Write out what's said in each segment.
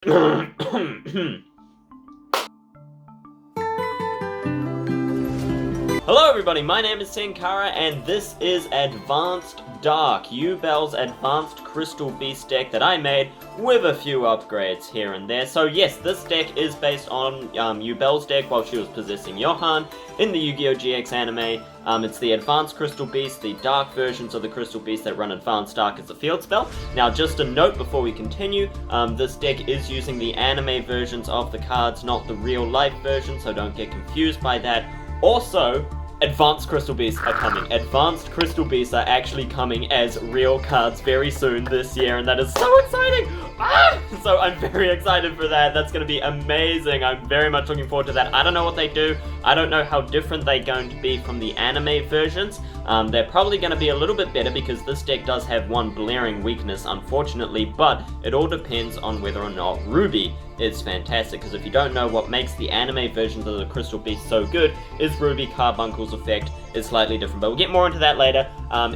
Hello everybody, my name is Senkara and this is Advanced Dark, Yubel's Advanced Crystal Beast deck that I made with a few upgrades here and there. So yes, this deck is based on Yubel's deck while she was possessing Johan in the Yu-Gi-Oh! GX anime. It's the Advanced Crystal Beast, the Dark versions of the Crystal Beast that run Advanced Dark as a field spell. Now just a note before we continue, this deck is using the anime versions of the cards, not the real life version, so don't get confused by that. Also, Advanced Crystal Beasts are coming. Advanced Crystal Beasts are actually coming as real cards very soon this year, and that is so exciting! So I'm very excited for that. That's going to be amazing. I'm very much looking forward to that. I don't know what they do. I don't know how different they're going to be from the anime versions. They're probably going to be a little bit better because this deck does have one blaring weakness, unfortunately, but it all depends on whether or not Ruby is fantastic, because if you don't know, what makes the anime versions of the Crystal Beast so good is Ruby Carbuncle's effect is slightly different, but we'll get more into that later.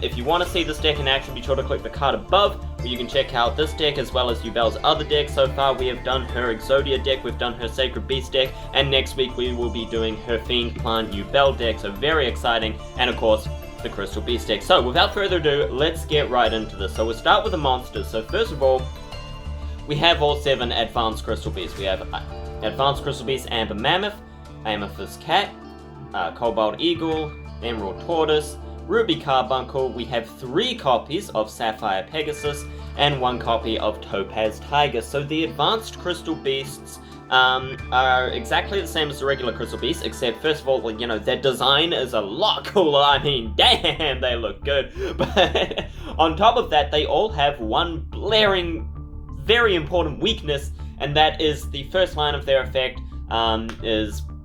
If you want to see this deck in action, be sure to click the card above, where you can check out this deck as well as Yubel's other decks. So far we have done her Exodia deck, we've done her Sacred Beast deck, and next week we will be doing her Fiend Plant Yubel deck, so very exciting, and of course, the Crystal Beast deck. So without further ado, let's get right into this. So we'll start with the monsters. So first of all, we have all 7 Advanced Crystal Beasts. We have Advanced Crystal Beast Amber Mammoth, Amethyst Cat, Cobalt Eagle, Emerald Tortoise, Ruby Carbuncle. We have 3 copies of Sapphire Pegasus and 1 copy of Topaz Tiger. So the Advanced Crystal Beasts are exactly the same as the regular Crystal Beasts, except first of all, you know, their design is a lot cooler. I mean, damn, they look good. But on top of that, they all have one blaring, very important weakness, and that is the first line of their effect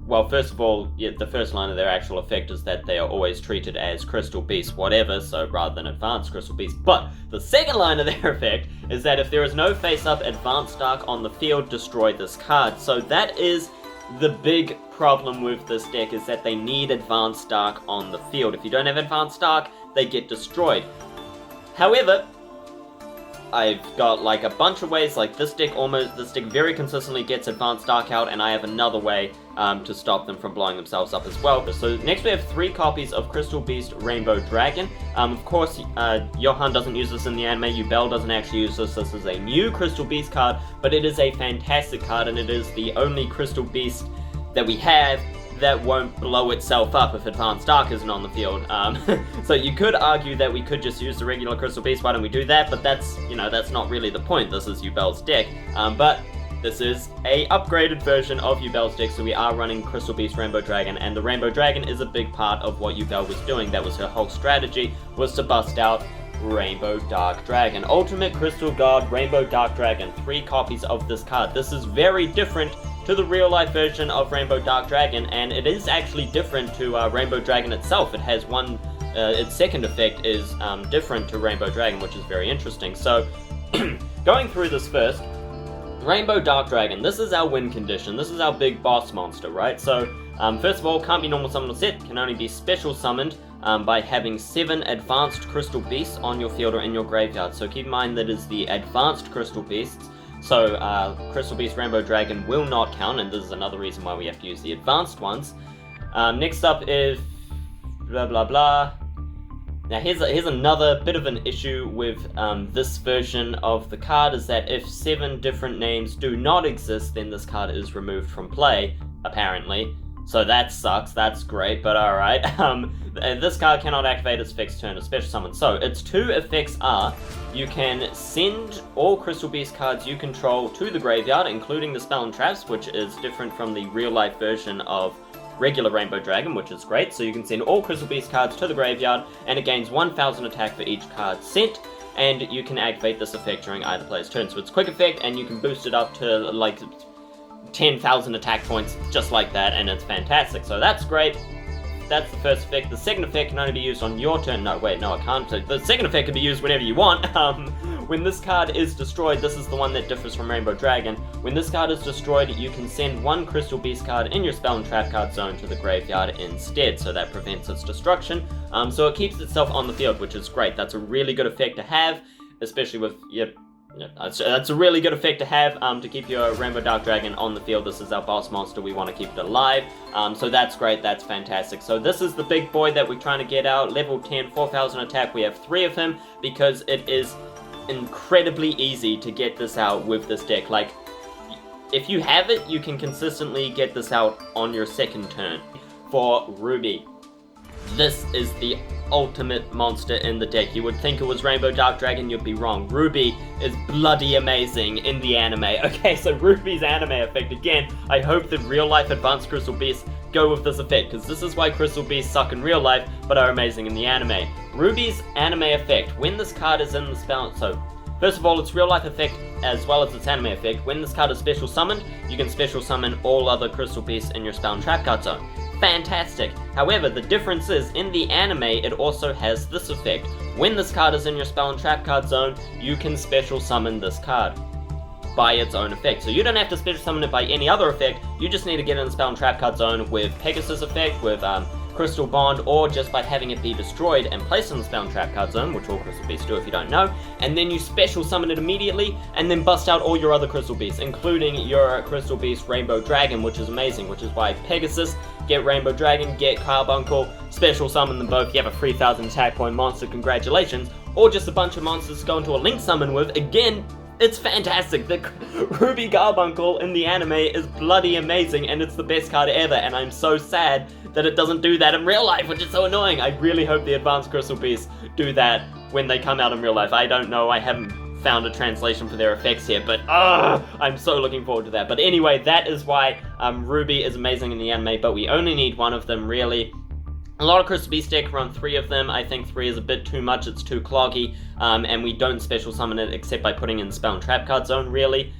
well, first of all, the first line of their actual effect is that they are always treated as Crystal Beasts, whatever, so rather than Advanced Crystal Beasts. But the second line of their effect is that if there is no face-up Advanced Dark on the field, destroy this card. So that is the big problem with this deck, is that they need Advanced Dark on the field. If you don't have Advanced Dark, they get destroyed. However, I've got like a bunch of ways, like this deck very consistently gets Advanced Dark out, and I have another way to stop them from blowing themselves up as well. So next we have 3 copies of Crystal Beast Rainbow Dragon. Of course, Johan doesn't use this in the anime, Yubel doesn't actually use this. This is a new Crystal Beast card, but it is a fantastic card, and it is the only Crystal Beast that we have that won't blow itself up if Advanced Dark isn't on the field. So you could argue that we could just use the regular Crystal Beast, why don't we do that? But that's, you know, that's not really the point. This is Yubel's deck. But this is a upgraded version of Yubel's deck, so we are running Crystal Beast Rainbow Dragon, and the Rainbow Dragon is a big part of what Yubel was doing. That was her whole strategy, was to bust out Rainbow Dark Dragon. Ultimate Crystal God, Rainbow Dark Dragon, 3 copies of this card. This is very different to the real-life version of Rainbow Dark Dragon, and it is actually different to Rainbow Dragon itself. It has its second effect is different to Rainbow Dragon, which is very interesting. So, going through this first, Rainbow Dark Dragon, this is our win condition. This is our big boss monster, right? So, first of all, can't be normal summon or set, can only be special summoned by having 7 Advanced Crystal Beasts on your field or in your graveyard. So keep in mind that is the Advanced Crystal Beasts. So, Crystal Beast Rainbow Dragon will not count, and this is another reason why we have to use the advanced ones. Next up is blah blah blah. Now here's another bit of an issue with this version of the card, is that if 7 different names do not exist, then this card is removed from play, apparently. So that sucks, that's great, but alright. This card cannot activate its fixed turn of special summon. So its 2 effects are, you can send all Crystal Beast cards you control to the graveyard, including the spell and traps, which is different from the real-life version of regular Rainbow Dragon, which is great. So you can send all Crystal Beast cards to the graveyard, and it gains 1,000 attack for each card sent, and you can activate this effect during either player's turn. So it's quick effect, and you can boost it up to like 10,000 attack points just like that, and it's fantastic. So that's great. That's the first effect. The second effect can only be used on your turn. No, wait, no, it can't. The second effect can be used whenever you want. When this card is destroyed, this is the one that differs from Rainbow Dragon. When this card is destroyed, you can send 1 Crystal Beast card in your spell and trap card zone to the graveyard instead, so that prevents its destruction. So it keeps itself on the field, which is great. That's a really good effect to have, especially with That's a really good effect to have to keep your Rainbow Dark Dragon on the field. This is our boss monster. We want to keep it alive. So that's great. That's fantastic. So this is the big boy that we're trying to get out. Level 10, 4,000 attack. We have 3 of him because it is incredibly easy to get this out with this deck. Like, if you have it, you can consistently get this out on your second turn. For Ruby, this is the ultimate monster in the deck. You would think it was Rainbow Dark Dragon, you'd be wrong. Ruby is bloody amazing in the anime. Okay, so Ruby's anime effect, again, I hope that real life Advanced Crystal Beasts go with this effect, because this is why Crystal Beasts suck in real life, but are amazing in the anime. Ruby's anime effect, when this card is in the spell, so first of all, its real life effect as well as its anime effect, when this card is special summoned, you can special summon all other Crystal Beasts in your spell and trap card zone. Fantastic. However, the difference is, in the anime, it also has this effect. When this card is in your spell and trap card zone, you can special summon this card by its own effect. So you don't have to special summon it by any other effect, you just need to get in the spell and trap card zone with Pegasus effect, with Crystal Bond, or just by having it be destroyed and placed in the spell and trap card zone, which all Crystal Beasts do if you don't know, and then you special summon it immediately, and then bust out all your other Crystal Beasts, including your Crystal Beast Rainbow Dragon, which is amazing, which is why Pegasus, get Rainbow Dragon, get Carbuncle, special summon them both, you have a 3,000 attack point monster, congratulations, or just a bunch of monsters to go into a link summon with, again, it's fantastic. The Ruby Carbuncle in the anime is bloody amazing, and it's the best card ever, and I'm so sad that it doesn't do that in real life, which is so annoying. I really hope the Advanced Crystal Beasts do that when they come out in real life. I don't know, I haven't found a translation for their effects here, but I'm so looking forward to that. But anyway, that is why Ruby is amazing in the anime, but we only need 1 of them, really. A lot of Crystal Beast deck run 3 of them. I think 3 is a bit too much, it's too cloggy, and we don't special summon it except by putting in spell and trap card zone, really,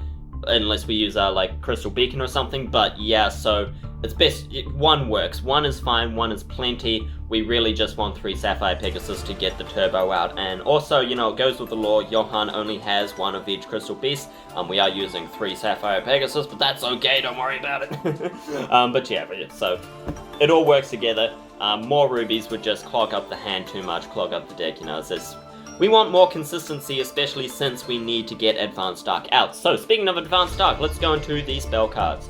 unless we use like Crystal Beacon or something. But yeah, so it's best, 1 works, 1 is fine, 1 is plenty. We really just want 3 Sapphire Pegasus to get the turbo out, and also, you know, it goes with the law, Johan only has 1 of each Crystal Beast. We are using 3 Sapphire Pegasus, but that's okay, don't worry about it. But yeah, so it all works together. More rubies would just clog up the hand too much, clog up the deck, you know, it's just, we want more consistency, especially since we need to get Advanced Dark out. So, speaking of Advanced Dark, let's go into the spell cards.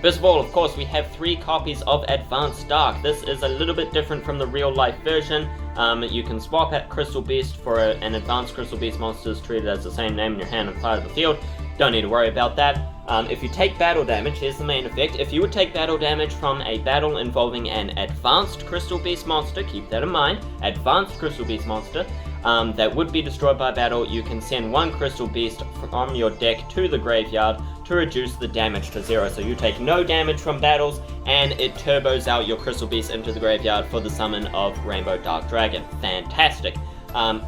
First of all, of course, we have 3 copies of Advanced Dark. This is a little bit different from the real-life version. You can swap out Crystal Beast for an Advanced Crystal Beast monster treated as the same name in your hand and side of the field. Don't need to worry about that. If you take battle damage, here's the main effect. If you would take battle damage from a battle involving an Advanced Crystal Beast monster, keep that in mind, Advanced Crystal Beast monster, that would be destroyed by battle, you can send 1 Crystal Beast from your deck to the graveyard to reduce the damage to 0. So you take no damage from battles, and it turbos out your Crystal Beast into the graveyard for the summon of Rainbow Dark Dragon. Fantastic.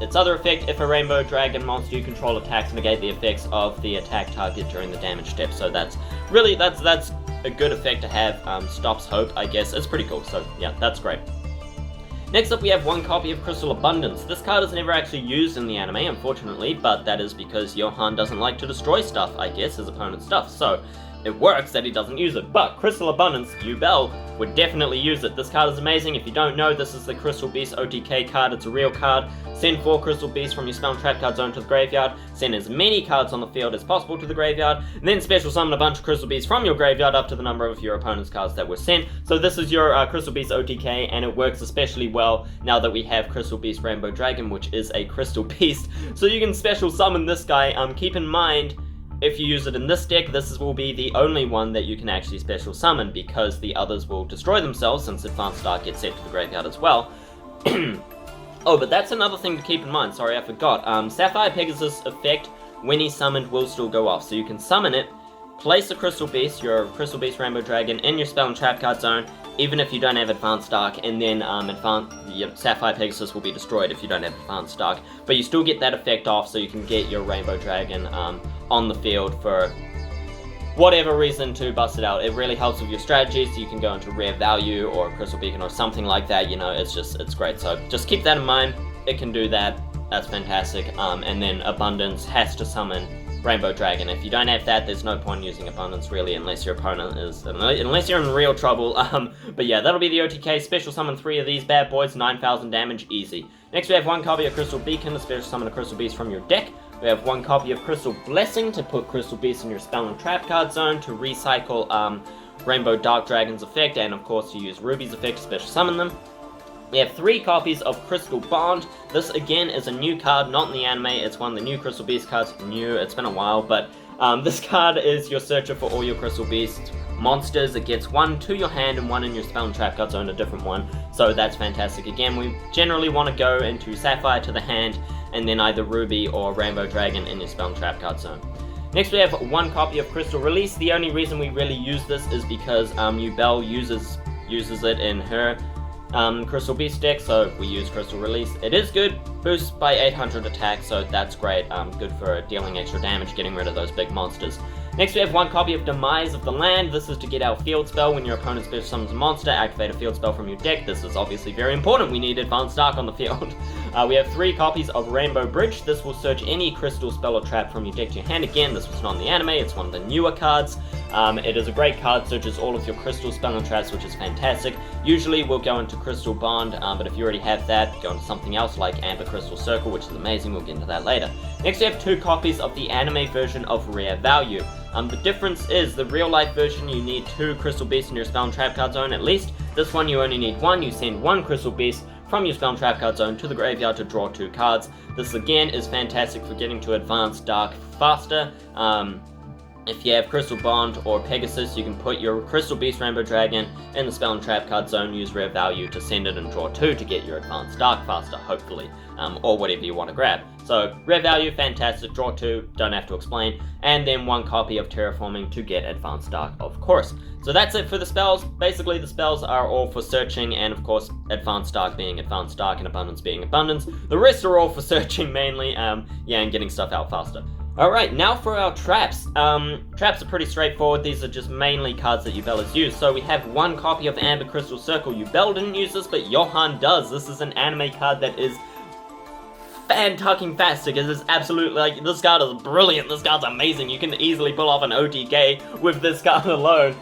Its other effect, if a Rainbow Dragon monster you control attacks, negate the effects of the attack target during the damage step. So that's really, that's a good effect to have. Stops hope, I guess. It's pretty cool, so yeah, that's great. Next up, we have 1 copy of Crystal Abundance. This card is never actually used in the anime, unfortunately, but that is because Johan doesn't like to destroy stuff, I guess, his opponent's stuff, so it works that he doesn't use it. But Crystal Abundance, Yubel, would definitely use it. This card is amazing. If you don't know, this is the Crystal Beast OTK card. It's a real card. Send 4 Crystal Beasts from your spell and trap card zone to the graveyard. Send as many cards on the field as possible to the graveyard. And then special summon a bunch of Crystal Beasts from your graveyard up to the number of your opponent's cards that were sent. So this is your Crystal Beast OTK, and it works especially well now that we have Crystal Beast Rainbow Dragon, which is a Crystal Beast. So you can special summon this guy. Keep in mind, if you use it in this deck, this will be the only one that you can actually special summon, because the others will destroy themselves since Advanced Dark gets sent to the graveyard as well. Oh, but that's another thing to keep in mind, sorry I forgot. Sapphire Pegasus effect, when he's summoned, will still go off. So you can summon it, place a Crystal Beast, your Crystal Beast Rainbow Dragon, in your spell and trap card zone, even if you don't have Advanced Dark, and then Sapphire Pegasus will be destroyed if you don't have Advanced Dark. But you still get that effect off, so you can get your Rainbow Dragon on the field for whatever reason to bust it out. It really helps with your strategies. You can go into Rare Value or Crystal Beacon or something like that, you know, it's great. So just keep that in mind, it can do that, that's fantastic. And then Abundance has to summon Rainbow Dragon. If you don't have that, there's no point in using Abundance really, unless your opponent is, unless you're in real trouble. But yeah, that'll be the OTK. Special summon 3 of these bad boys, 9,000 damage, easy. Next we have 1 copy of Crystal Beacon, to special summon a Crystal Beast from your deck. We have 1 copy of Crystal Blessing to put Crystal Beast in your spell and trap card zone, to recycle Rainbow Dark Dragon's effect, and of course to use Ruby's effect to special summon them. We have 3 copies of Crystal Bond. This again is a new card, not in the anime. It's one of the new Crystal Beast cards. New, it's been a while, but this card is your searcher for all your Crystal Beast monsters. It gets 1 to your hand and 1 in your spell and trap card zone, a different one. So that's fantastic. Again, we generally want to go into Sapphire to the hand, and then either Ruby or Rainbow Dragon in your spell and trap card zone. Next we have 1 copy of Crystal Release. The only reason we really use this is because Yubel uses it in her Crystal Beast deck, so we use Crystal Release. It is good, boosts by 800 attack, so that's great, good for dealing extra damage, getting rid of those big monsters. Next we have 1 copy of Demise of the Land. This is to get our field spell. When your opponent special summons a monster, activate a field spell from your deck. This is obviously very important. We need Advanced Dark on the field. We have 3 copies of Rainbow Bridge. This will search any crystal spell or trap from your deck to your hand. Again, this was not in the anime. It's one of the newer cards. It is a great card, searches all of your crystal spell and traps, which is fantastic. Usually we'll go into Crystal Bond, but if you already have that, go into something else like Amber Crystal Circle, which is amazing. We'll get into that later. Next we have 2 copies of the anime version of Rare Value. The difference is, the real life version you need 2 Crystal Beasts in your spell and trap card zone at least. This one you only need 1. You send 1 Crystal Beast from your spell and trap card zone to the graveyard to draw 2 cards. This again is fantastic for getting to Advanced Dark faster. If you have Crystal Bond or Pegasus, you can put your Crystal Beast Rainbow Dragon in the spell and trap card zone, use Rare Value to send it and draw 2 to get your Advanced Dark faster, hopefully, or whatever you want to grab. So, Rare Value, fantastic, draw 2, don't have to explain, and then 1 copy of Terraforming to get Advanced Dark, of course. So that's it for the spells. Basically, the spells are all for searching, and of course, Advanced Dark being Advanced Dark and Abundance being Abundance. The rest are all for searching mainly, and getting stuff out faster. Alright, now for our traps. Traps are pretty straightforward. These are just mainly cards that Yubel has used. So we have 1 copy of Amber Crystal Circle. Yubel didn't use this, but Johan does. This is an anime card that is fan-tucking-fastic. It is absolutely, like, this card is brilliant. This card's amazing. You can easily pull off an OTK with this card alone.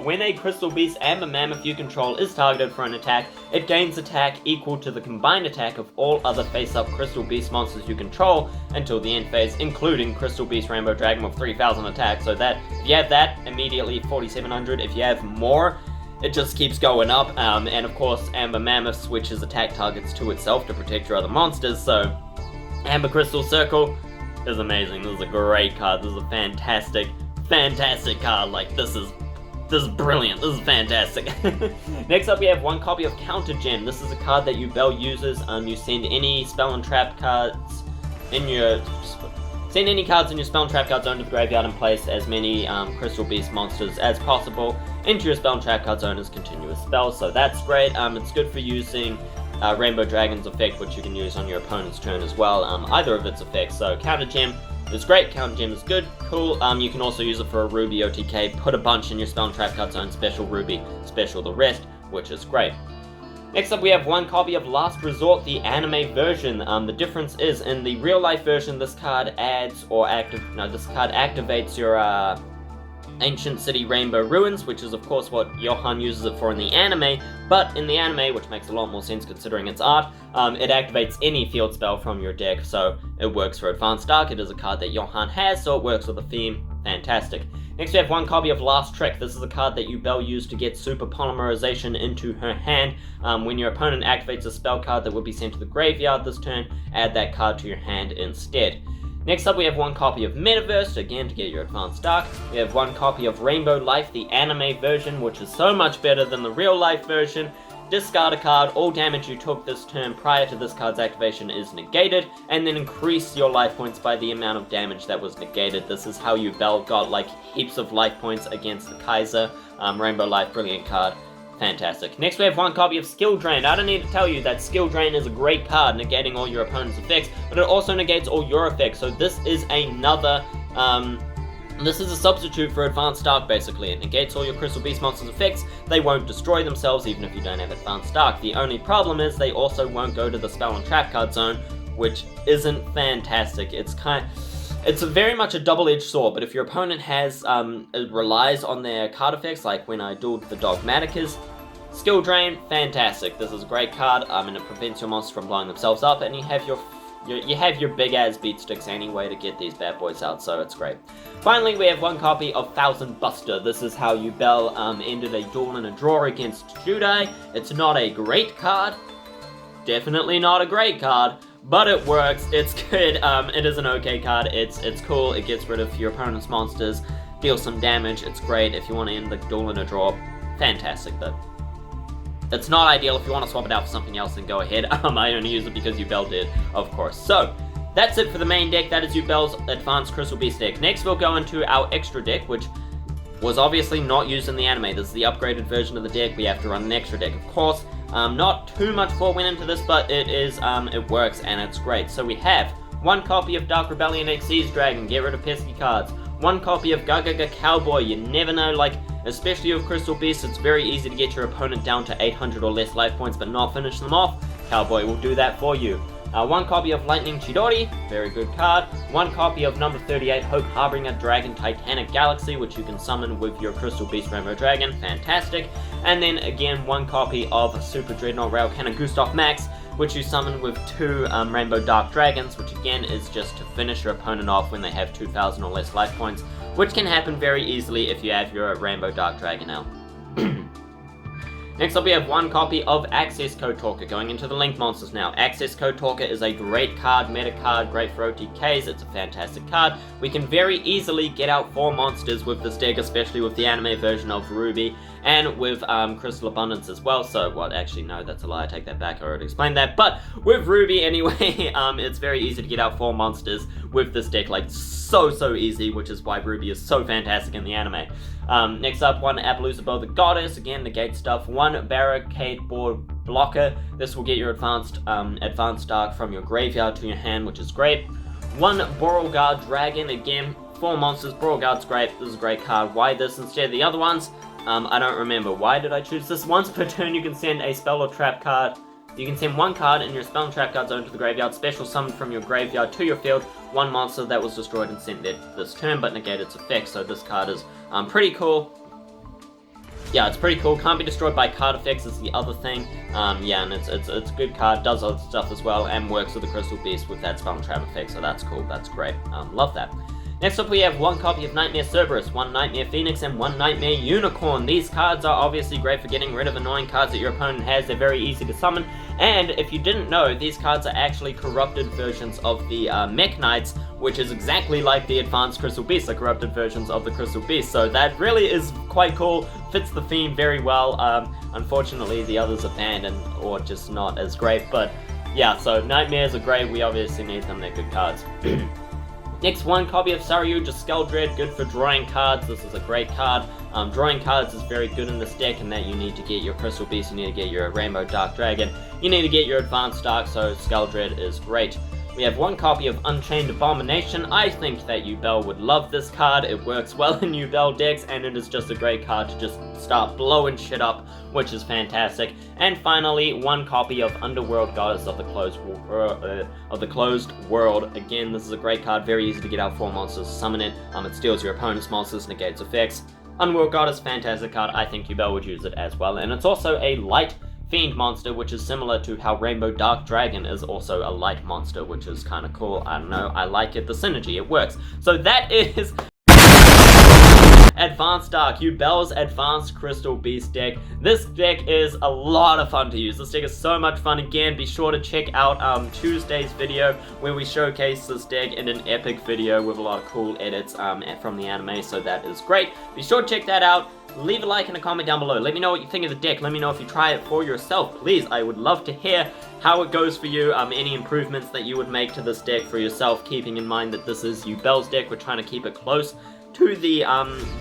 When a Crystal Beast Amber Mammoth you control is targeted for an attack, it gains attack equal to the combined attack of all other face-up Crystal Beast monsters you control until the end phase, including Crystal Beast Rainbow Dragon with 3000 attack. So that, if you have that, immediately 4700. If you have more, it just keeps going up. And of course, Amber Mammoth switches attack targets to itself to protect your other monsters, so Amber Crystal Circle is amazing. This is a great card. This is a fantastic, fantastic card. Like, this is brilliant. This is fantastic. Next up, we have 1 copy of Counter Gem. This is a card that Yubel uses. You send any spell and trap cards in your spell and trap card zone to the graveyard and place as many Crystal Beast monsters as possible into your spell and trap card zone as continuous spells. So that's great. It's good for using Rainbow Dragon's effect, which you can use on your opponent's turn as well, either of its effects. So Counter Gem is great, Counter Gem is good, cool. You can also use it for a Ruby OTK, put a bunch in your spell and trap card zone, special Ruby, special the rest, which is great. Next up we have 1 copy of Last Resort, the anime version. The difference is, in the real life version, this card activates your Ancient City Rainbow Ruins, which is of course what Johan uses it for in the anime, but in the anime, which makes a lot more sense considering its art, it activates any field spell from your deck, so it works for Advanced Dark. It is a card that Johan has, so it works with the theme. Fantastic. Next we have 1 copy of Last Trick. This is a card that Yubel used to get Super Polymerization into her hand. When your opponent activates a spell card that would be sent to the graveyard this turn, add that card to your hand instead. Next up we have 1 copy of Metaverse, again to get your Advanced Dark. We have 1 copy of Rainbow Life, the anime version, which is so much better than the real life version. Discard a card, all damage you took this turn prior to this card's activation is negated, and then increase your life points by the amount of damage that was negated. This is how Yubel got like heaps of life points against the Kaiser. Rainbow Life, brilliant card. Fantastic. Next we have 1 copy of Skill Drain. I don't need to tell you that Skill Drain is a great card, negating all your opponent's effects, but it also negates all your effects, so this is another, this is a substitute for Advanced Dark, basically. It negates all your Crystal Beast monsters' effects. They won't destroy themselves even if you don't have Advanced Dark. The only problem is they also won't go to the spell and trap card zone, which isn't fantastic. It's very much a double-edged sword, but if your opponent relies on their card effects, like when I dueled the Dogmaticus, Skill Drain, fantastic. This is a great card, and it prevents your monsters from blowing themselves up, and you have your you have your big ass beat sticks anyway to get these bad boys out, so it's great. Finally, we have one copy of Thousand Buster. This is how Yubel ended a duel in a draw against Judai. It's not a great card, definitely not a great card, but it works. It's good. It is an okay card. It's cool. It gets rid of your opponent's monsters, deals some damage. It's great if you want to end the duel in a draw. Fantastic though. It's not ideal. If you want to swap it out for something else, then go ahead. I only use it because Yubel did, of course. So, that's it for the main deck. That is Yubel's Advanced Crystal Beast deck. Next, we'll go into our extra deck, which was obviously not used in the anime. This is the upgraded version of the deck. We have to run an extra deck, of course. Not too much thought went into this, but it works, and it's great. So we have one copy of Dark Rebellion Xyz Dragon, get rid of pesky cards. One copy of Gagaga Cowboy, you never know, like, especially with Crystal Beast, it's very easy to get your opponent down to 800 or less life points but not finish them off. Cowboy will do that for you. One copy of Lightning Chidori, very good card. One copy of number 38, Hope Harbinger Dragon Titanic Galaxy, which you can summon with your Crystal Beast Rainbow Dragon, fantastic. And then again, one copy of Super Dreadnought Rail Cannon Gustav Max, which you summon with two Rainbow Dark Dragons, which again is just to finish your opponent off when they have 2,000 or less life points, which can happen very easily if you have your Rainbow Dark Dragon out. Next up we have one copy of Access Code Talker, going into the Link monsters now. Access Code Talker is a great card, meta card, great for OTKs, it's a fantastic card. We can very easily get out 4 monsters with this deck, especially with the anime version of Ruby, and with Crystal Abundance as well, so, well, actually, no, that's a lie, I take that back, I already explained that, but with Ruby anyway, it's very easy to get out 4 monsters with this deck, like, so easy, which is why Ruby is so fantastic in the anime. Next up, one Appaloosa Bow the Goddess, again, negate stuff. One Barricade Board Blocker, this will get your Advanced Dark from your graveyard to your hand, which is great. One Beauregard Dragon, again, 4 monsters, Beauregard's great, this is a great card. Why this instead of the other ones? I don't remember. Why did I choose this? Once per turn you can send a spell or trap card. You can send one card in your spell and trap card zone to the graveyard, special summon from your graveyard to your field, one monster that was destroyed and sent there this turn, but negate its effect, so this card is pretty cool. Yeah, it's pretty cool. Can't be destroyed by card effects is the other thing. Yeah, and it's a good card, does other stuff as well, and works with the Crystal Beast with that spell and trap effect, so that's cool, that's great. Love that. Next up we have one copy of Nightmare Cerberus, one Nightmare Phoenix, and one Nightmare Unicorn. These cards are obviously great for getting rid of annoying cards that your opponent has. They're very easy to summon, and if you didn't know, these cards are actually corrupted versions of the Mech Knights, which is exactly like the Advanced Crystal Beast, the corrupted versions of the Crystal Beast. So that really is quite cool, fits the theme very well. Unfortunately, the others are banned or just not as great, but yeah, so Nightmares are great. We obviously need them, they're good cards. Next, one copy of Saryuja Skeldred, good for drawing cards. This is a great card. Drawing cards is very good in this deck, in that you need to get your Crystal Beast, you need to get your Rainbow Dark Dragon, you need to get your Advanced Dark, so Skeldred is great. We have one copy of Unchained Abomination. I think that Yubel would love this card. It works well in Yubel decks, and it is just a great card to just start blowing shit up, which is fantastic. And finally, one copy of Underworld Goddess of the Closed World. Again, this is a great card, very easy to get out 4 monsters, summon it. It steals your opponent's monsters, negates effects. Underworld Goddess, fantastic card. I think Yubel would use it as well, and it's also a light Fiend monster, which is similar to how Rainbow Dark Dragon is also a light monster, which is kind of cool. I don't know, I like it, the synergy, it works. So that is Advanced Dark, Yubel's Advanced Crystal Beast deck. This deck is a lot of fun to use. This deck is so much fun. Again, be sure to check out Tuesday's video where we showcase this deck in an epic video with a lot of cool edits from the anime, so that is great. Be sure to check that out. Leave a like and a comment down below. Let me know what you think of the deck. Let me know if you try it for yourself. Please, I would love to hear how it goes for you, any improvements that you would make to this deck for yourself, keeping in mind that this is Yubel's deck. We're trying to keep it close to the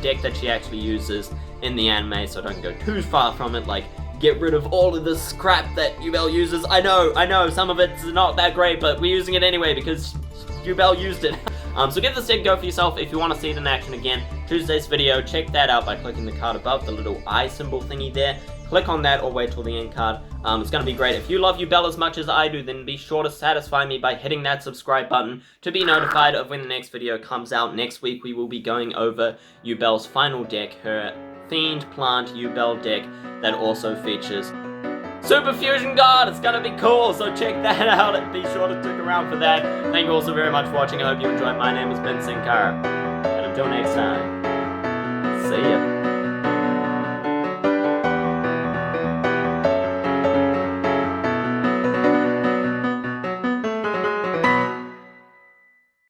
deck that she actually uses in the anime, so don't go too far from it, like get rid of all of this crap that Yubel uses. I know, some of it's not that great, but we're using it anyway because Yubel used it. So give this deck a go for yourself. If you want to see it in action again, Tuesday's video, check that out by clicking the card above, the little eye symbol thingy there. Click on that or wait till the end card. It's going to be great. If you love Yubel as much as I do, then be sure to satisfy me by hitting that subscribe button to be notified of when the next video comes out. Next week we will be going over Yubel's final deck, her Fiend Plant Yubel deck that also features Super Fusion God. It's gonna be cool, so check that out and be sure to stick around for that. Thank you all so very much for watching. I hope you enjoyed. My name has been Senkara, and until next time.